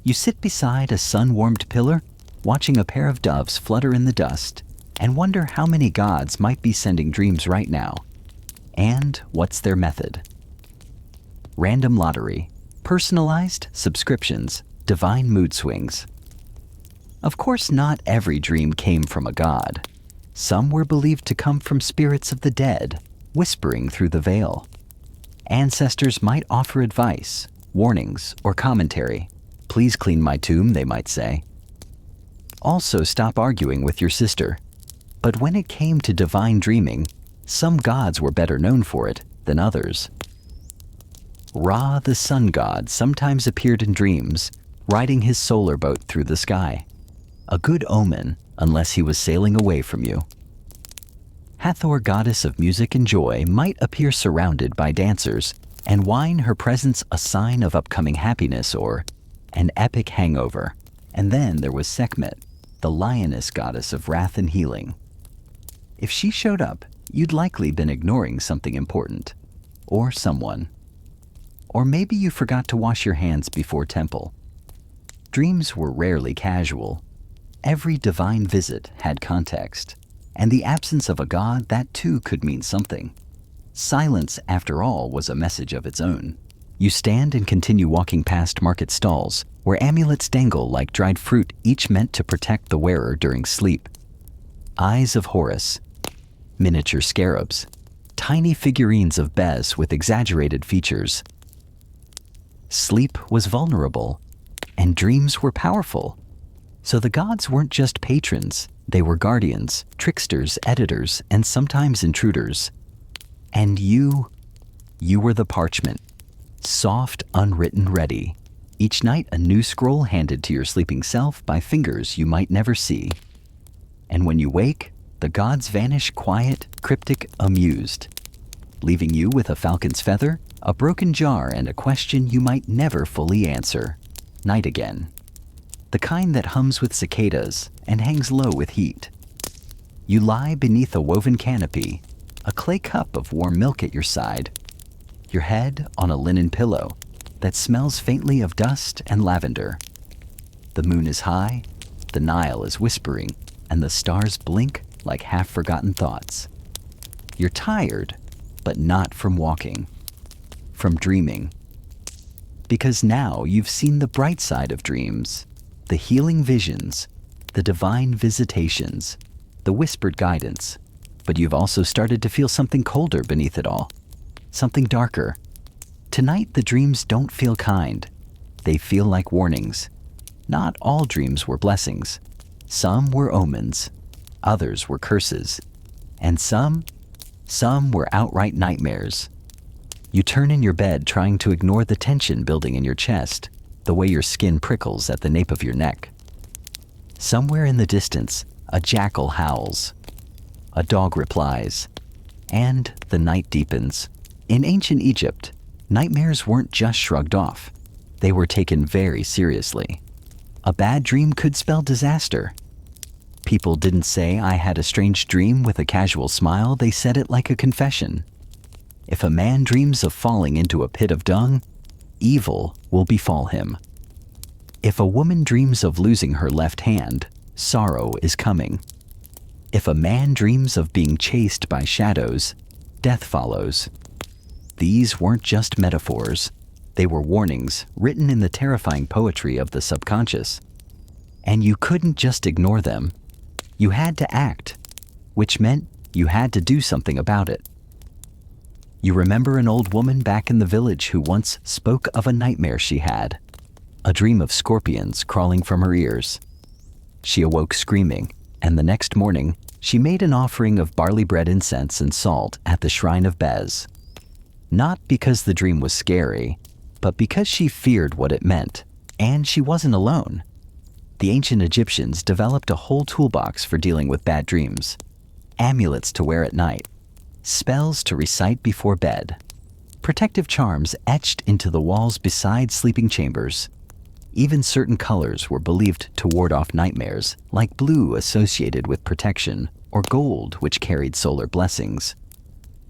You sit beside a sun-warmed pillar, watching a pair of doves flutter in the dust, and wonder how many gods might be sending dreams right now. And what's their method? Random lottery, personalized subscriptions, divine mood swings. Of course, not every dream came from a god. Some were believed to come from spirits of the dead, whispering through the veil. Ancestors might offer advice, warnings, or commentary. Please clean my tomb, they might say. Also, stop arguing with your sister. But when it came to divine dreaming, some gods were better known for it than others. Ra, the sun god, sometimes appeared in dreams, riding his solar boat through the sky. A good omen, unless he was sailing away from you. Hathor, goddess of music and joy, might appear surrounded by dancers, and wine her presence a sign of upcoming happiness or an epic hangover. And then there was Sekhmet, the lioness goddess of wrath and healing. If she showed up, you'd likely been ignoring something important, or someone. Or maybe you forgot to wash your hands before temple. Dreams were rarely casual. Every divine visit had context, and the absence of a god, that too could mean something. Silence, after all, was a message of its own. You stand and continue walking past market stalls, where amulets dangle like dried fruit, each meant to protect the wearer during sleep. Eyes of Horus, miniature scarabs, tiny figurines of Bes with exaggerated features. Sleep was vulnerable, and dreams were powerful. So the gods weren't just patrons, they were guardians, tricksters, editors, and sometimes intruders. And you were the parchment, soft, unwritten, ready. Each night a new scroll handed to your sleeping self by fingers you might never see. And when you wake, the gods vanish quiet, cryptic, amused, leaving you with a falcon's feather, a broken jar, and a question you might never fully answer. Night again. The kind that hums with cicadas and hangs low with heat. You lie beneath a woven canopy, a clay cup of warm milk at your side, your head on a linen pillow that smells faintly of dust and lavender. The moon is high, the Nile is whispering, and the stars blink like half-forgotten thoughts. You're tired, but not from walking, from dreaming. Because now you've seen the bright side of dreams. The healing visions, the divine visitations, the whispered guidance. But you've also started to feel something colder beneath it all, something darker. Tonight the dreams don't feel kind. They feel like warnings. Not all dreams were blessings. Some were omens, others were curses, and some were outright nightmares. You turn in your bed trying to ignore the tension building in your chest, the way your skin prickles at the nape of your neck. Somewhere in the distance, a jackal howls. A dog replies. And the night deepens. In ancient Egypt, nightmares weren't just shrugged off. They were taken very seriously. A bad dream could spell disaster. People didn't say, "I had a strange dream," with a casual smile. They said it like a confession. If a man dreams of falling into a pit of dung, evil will befall him. If a woman dreams of losing her left hand, sorrow is coming. If a man dreams of being chased by shadows, death follows. These weren't just metaphors. They were warnings written in the terrifying poetry of the subconscious. And you couldn't just ignore them. You had to act, which meant you had to do something about it. You remember an old woman back in the village who once spoke of a nightmare she had, a dream of scorpions crawling from her ears. She awoke screaming, and the next morning, she made an offering of barley bread, incense, and salt at the shrine of Bes. Not because the dream was scary, but because she feared what it meant, and she wasn't alone. The ancient Egyptians developed a whole toolbox for dealing with bad dreams. Amulets to wear at night, spells to recite before bed, protective charms etched into the walls beside sleeping chambers. Even certain colors were believed to ward off nightmares, like blue associated with protection, or gold which carried solar blessings.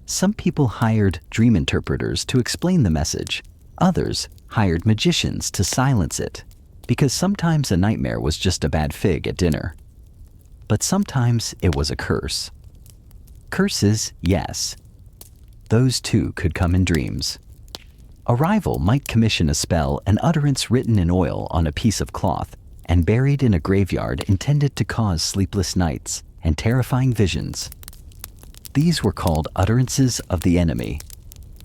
Some people hired dream interpreters to explain the message. Others hired magicians to silence it, because sometimes a nightmare was just a bad fig at dinner. But sometimes it was a curse. Curses, yes. Those too could come in dreams. A rival might commission a spell, an utterance written in oil on a piece of cloth and buried in a graveyard intended to cause sleepless nights and terrifying visions. These were called utterances of the enemy,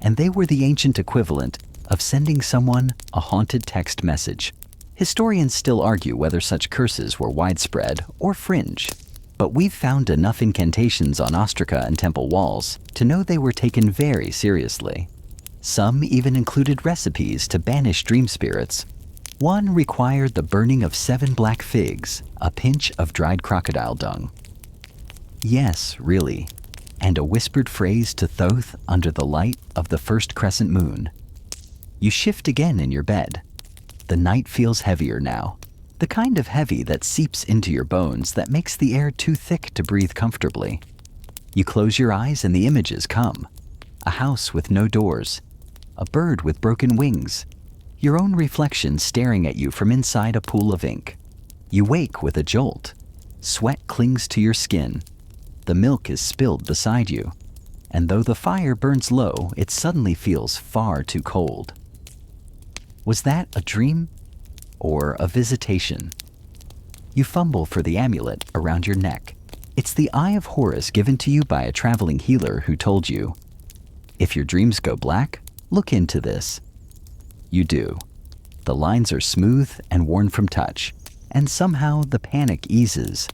and they were the ancient equivalent of sending someone a haunted text message. Historians still argue whether such curses were widespread or fringe, but we've found enough incantations on ostraca and temple walls to know they were taken very seriously. Some even included recipes to banish dream spirits. One required the burning of 7 black figs, a pinch of dried crocodile dung. Yes, really, and a whispered phrase to Thoth under the light of the first crescent moon. You shift again in your bed. The night feels heavier now, the kind of heavy that seeps into your bones that makes the air too thick to breathe comfortably. You close your eyes and the images come. A house with no doors, a bird with broken wings, your own reflection staring at you from inside a pool of ink. You wake with a jolt. Sweat clings to your skin. The milk is spilled beside you, and though the fire burns low, it suddenly feels far too cold. Was that a dream or a visitation? You fumble for the amulet around your neck. It's the Eye of Horus given to you by a traveling healer who told you, if your dreams go black, look into this. You do. The lines are smooth and worn from touch, and somehow the panic eases.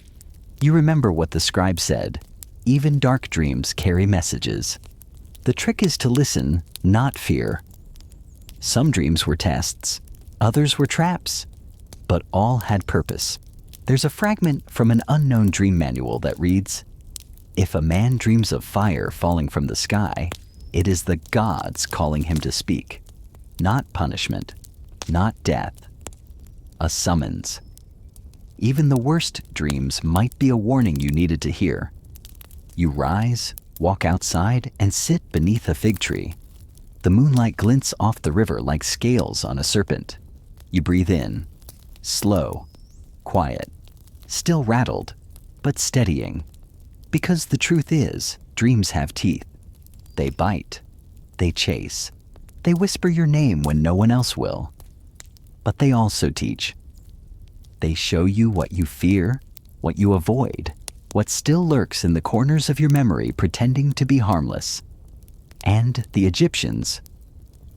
You remember what the scribe said, even dark dreams carry messages. The trick is to listen, not fear. Some dreams were tests, others were traps, but all had purpose. There's a fragment from an unknown dream manual that reads, if a man dreams of fire falling from the sky, it is the gods calling him to speak. Not punishment, not death. A summons. Even the worst dreams might be a warning you needed to hear. You rise, walk outside, and sit beneath a fig tree. The moonlight glints off the river like scales on a serpent. You breathe in, slow, quiet, still rattled, but steadying. Because the truth is, dreams have teeth. They bite, they chase, they whisper your name when no one else will. But they also teach. They show you what you fear, what you avoid, what still lurks in the corners of your memory pretending to be harmless. And the Egyptians,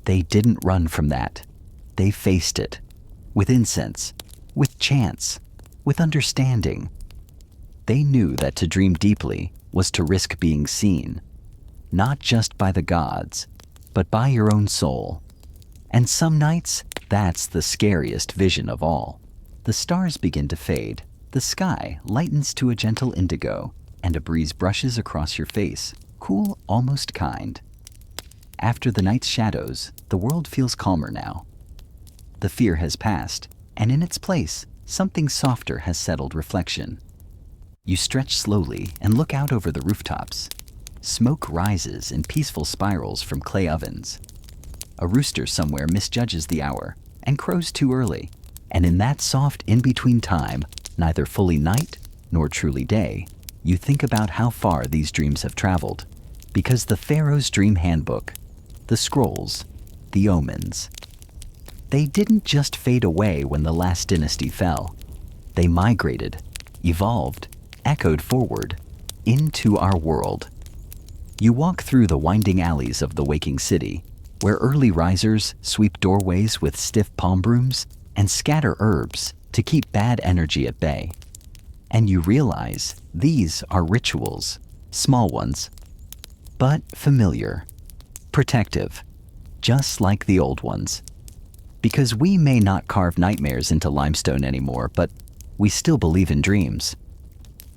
they didn't run from that. They faced it, with incense, with chants, with understanding. They knew that to dream deeply was to risk being seen, not just by the gods, but by your own soul. And some nights, that's the scariest vision of all. The stars begin to fade, the sky lightens to a gentle indigo, and a breeze brushes across your face, cool, almost kind. After the night's shadows, the world feels calmer now. The fear has passed, and in its place, something softer has settled reflection. You stretch slowly and look out over the rooftops. Smoke rises in peaceful spirals from clay ovens. A rooster somewhere misjudges the hour and crows too early, and in that soft in-between time, neither fully night nor truly day, you think about how far these dreams have traveled, because the Pharaoh's dream handbook, the scrolls, the omens, they didn't just fade away when the last dynasty fell. They migrated, evolved, echoed forward into our world. You walk through the winding alleys of the waking city, where early risers sweep doorways with stiff palm brooms and scatter herbs to keep bad energy at bay. And you realize these are rituals, small ones, but familiar, protective, just like the old ones. Because we may not carve nightmares into limestone anymore, but we still believe in dreams.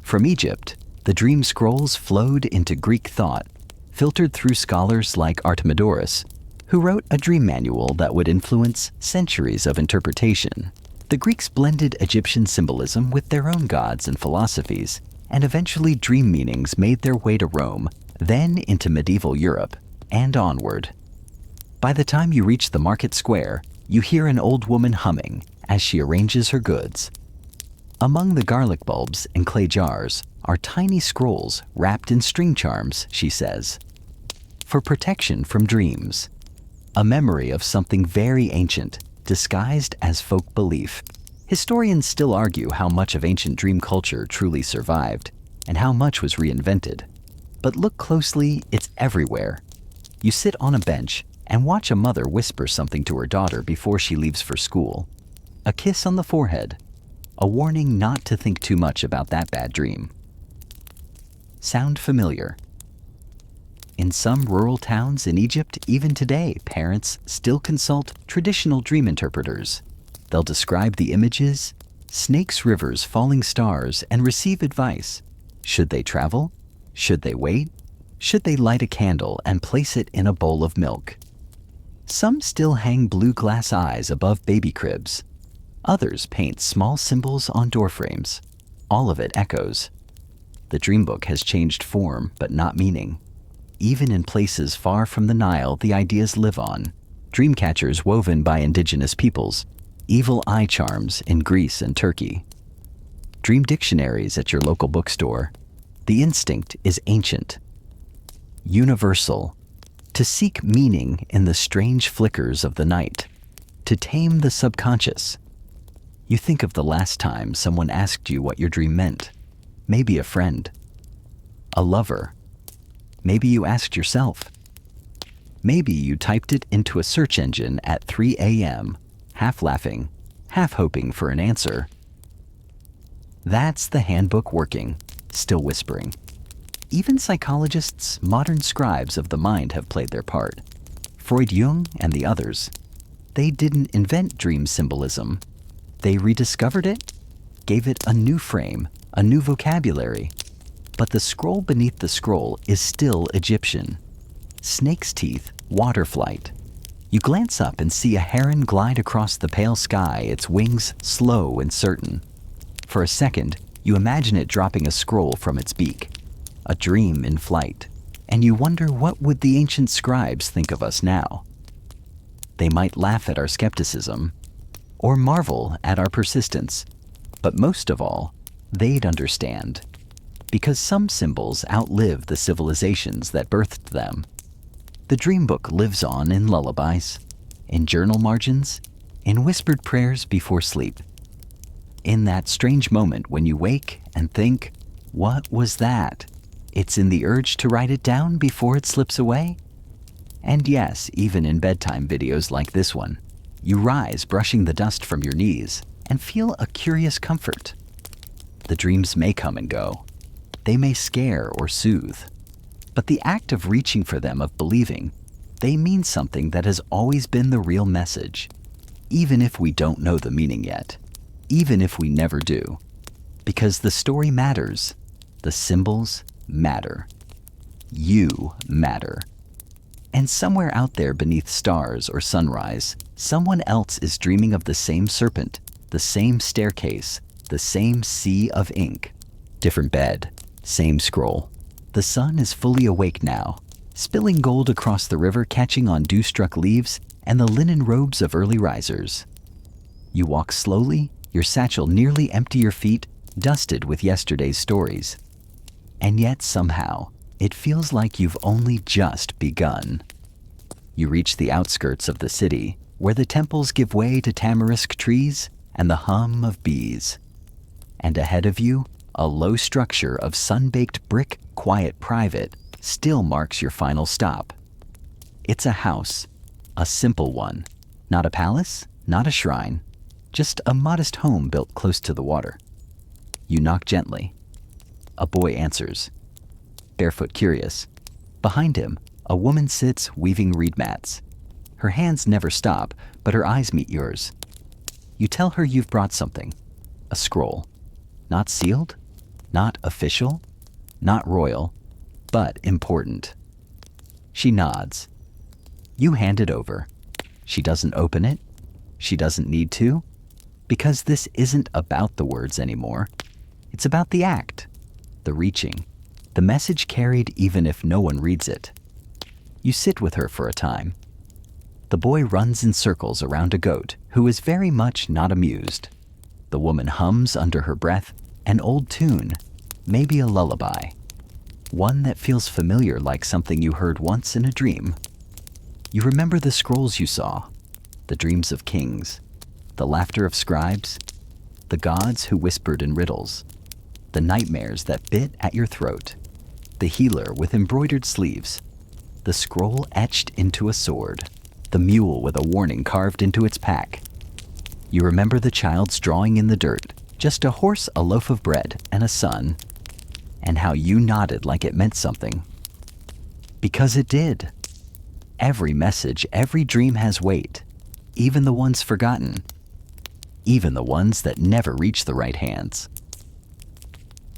From Egypt, the dream scrolls flowed into Greek thought, filtered through scholars like Artemidorus, who wrote a dream manual that would influence centuries of interpretation. The Greeks blended Egyptian symbolism with their own gods and philosophies, and eventually dream meanings made their way to Rome, then into medieval Europe, and onward. By the time you reach the market square, you hear an old woman humming as she arranges her goods. Among the garlic bulbs and clay jars are tiny scrolls wrapped in string charms, she says. For protection from dreams. A memory of something very ancient, disguised as folk belief. Historians still argue how much of ancient dream culture truly survived, and how much was reinvented. But look closely, it's everywhere. You sit on a bench and watch a mother whisper something to her daughter before she leaves for school. A kiss on the forehead. A warning not to think too much about that bad dream. Sound familiar? In some rural towns in Egypt, even today, parents still consult traditional dream interpreters. They'll describe the images, snakes, rivers, falling stars, and receive advice. Should they travel? Should they wait? Should they light a candle and place it in a bowl of milk? Some still hang blue glass eyes above baby cribs. Others paint small symbols on doorframes. All of it echoes. The dream book has changed form, but not meaning. Even in places far from the Nile, the ideas live on. Dream catchers woven by indigenous peoples. Evil eye charms in Greece and Turkey. Dream dictionaries at your local bookstore. The instinct is ancient. Universal. To seek meaning in the strange flickers of the night. To tame the subconscious. You think of the last time someone asked you what your dream meant. Maybe a friend. A lover. Maybe you asked yourself. Maybe you typed it into a search engine at 3 a.m., half laughing, half hoping for an answer. That's the handbook working, still whispering. Even psychologists, modern scribes of the mind have played their part. Freud, Jung, and the others. They didn't invent dream symbolism. They rediscovered it, gave it a new frame, a new vocabulary. But the scroll beneath the scroll is still Egyptian. Snake's teeth, water flight. You glance up and see a heron glide across the pale sky, its wings slow and certain. For a second, you imagine it dropping a scroll from its beak, a dream in flight, and you wonder what would the ancient scribes think of us now. They might laugh at our skepticism, or marvel at our persistence, but most of all, they'd understand. Because some symbols outlive the civilizations that birthed them. The dream book lives on in lullabies, in journal margins, in whispered prayers before sleep. In that strange moment when you wake and think, what was that? It's in the urge to write it down before it slips away. And yes, even in bedtime videos like this one, you rise brushing the dust from your knees and feel a curious comfort. The dreams may come and go. They may scare or soothe, but the act of reaching for them, of believing, they mean something that has always been the real message, even if we don't know the meaning yet, even if we never do, because the story matters, the symbols matter, you matter. And somewhere out there beneath stars or sunrise, someone else is dreaming of the same serpent, the same staircase, the same sea of ink, different bed. Same scroll. The sun is fully awake now, spilling gold across the river, catching on dew-struck leaves and the linen robes of early risers. You walk slowly, your satchel nearly empty, your feet dusted with yesterday's stories. And yet somehow, it feels like you've only just begun. You reach the outskirts of the city, where the temples give way to tamarisk trees and the hum of bees. And ahead of you, a low structure of sun-baked brick, quiet, private, still marks your final stop. It's a house, a simple one. Not a palace, not a shrine, just a modest home built close to the water. You knock gently. A boy answers, barefoot, curious. Behind him, a woman sits weaving reed mats. Her hands never stop, but her eyes meet yours. You tell her you've brought something, a scroll. Not sealed, not official, not royal, but important. She nods. You hand it over. She doesn't open it. She doesn't need to, Because this isn't about the words anymore. It's about the act, the reaching, the message carried even if no one reads it. You sit with her for a time. The boy runs in circles around a goat who is very much not amused. The woman hums under her breath an old tune, maybe a lullaby, one that feels familiar like something you heard once in a dream. You remember the scrolls you saw, the dreams of kings, the laughter of scribes, the gods who whispered in riddles, the nightmares that bit at your throat, the healer with embroidered sleeves, the scroll etched into a sword, the mule with a warning carved into its pack. You remember the child's drawing in the dirt, just a horse, a loaf of bread, and a sun, and how you nodded like it meant something. Because it did. Every message, every dream has weight, even the ones forgotten, even the ones that never reach the right hands.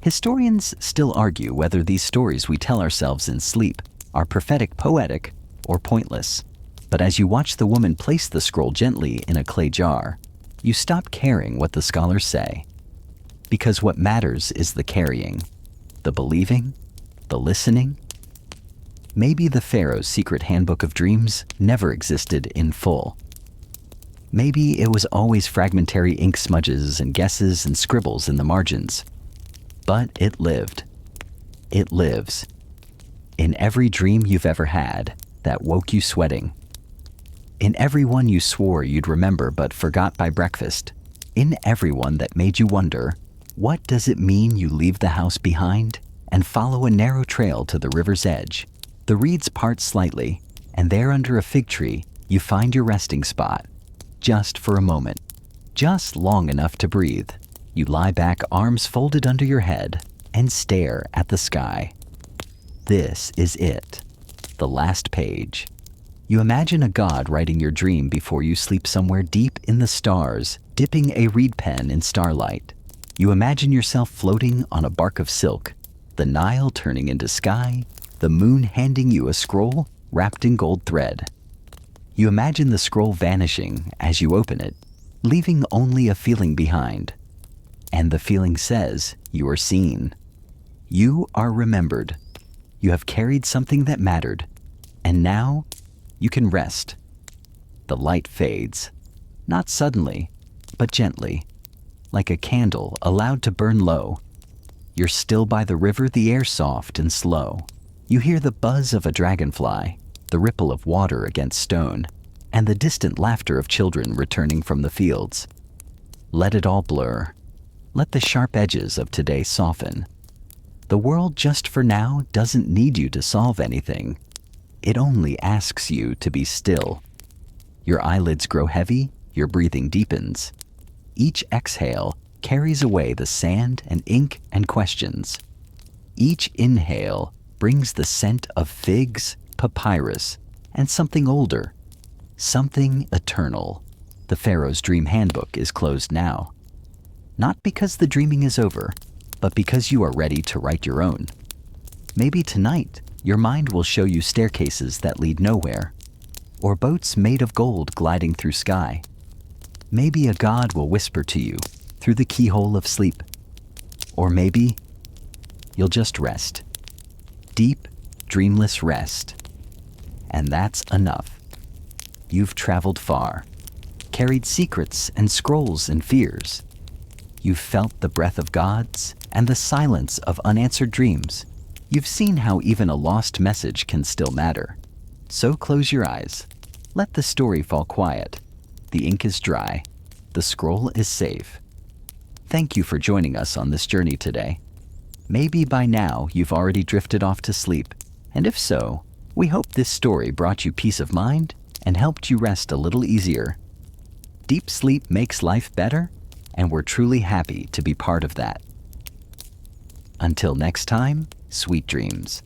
Historians still argue whether these stories we tell ourselves in sleep are prophetic, poetic, or pointless. But as you watch the woman place the scroll gently in a clay jar, you stop caring what the scholars say. Because what matters is the carrying, the believing, the listening. Maybe the Pharaoh's secret handbook of dreams never existed in full. Maybe it was always fragmentary ink smudges and guesses and scribbles in the margins. But it lived. It lives. In every dream you've ever had that woke you sweating. In every one you swore you'd remember but forgot by breakfast. In every one that made you wonder, what does it mean you leave the house behind and follow a narrow trail to the river's edge? The reeds part slightly, and there under a fig tree you find your resting spot. Just for a moment, just long enough to breathe. You lie back, arms folded under your head, and stare at the sky. This is it, the last page. You imagine a god writing your dream before you sleep somewhere deep in the stars, dipping a reed pen in starlight. You imagine yourself floating on a bark of silk, the Nile turning into sky, the moon handing you a scroll wrapped in gold thread. You imagine the scroll vanishing as you open it, leaving only a feeling behind. And the feeling says you are seen. You are remembered. You have carried something that mattered, and now you can rest. The light fades, not suddenly, but gently, like a candle allowed to burn low. You're still by the river, the air soft and slow. You hear the buzz of a dragonfly, the ripple of water against stone, and the distant laughter of children returning from the fields. Let it all blur. Let the sharp edges of today soften. The world just for now doesn't need you to solve anything. It only asks you to be still. Your eyelids grow heavy, your breathing deepens. Each exhale carries away the sand and ink and questions. Each inhale brings the scent of figs, papyrus, and something older, something eternal. The Pharaoh's Dream Handbook is closed now. Not because the dreaming is over, but because you are ready to write your own. Maybe tonight, your mind will show you staircases that lead nowhere, or boats made of gold gliding through sky. Maybe a god will whisper to you through the keyhole of sleep. Or maybe you'll just rest. Deep, dreamless rest. And that's enough. You've traveled far, carried secrets and scrolls and fears. You've felt the breath of gods and the silence of unanswered dreams. You've seen how even a lost message can still matter. So close your eyes. Let the story fall quiet. The ink is dry. The scroll is safe. Thank you for joining us on this journey today. Maybe by now you've already drifted off to sleep, and if so, we hope this story brought you peace of mind and helped you rest a little easier. Deep sleep makes life better, and we're truly happy to be part of that. Until next time, sweet dreams.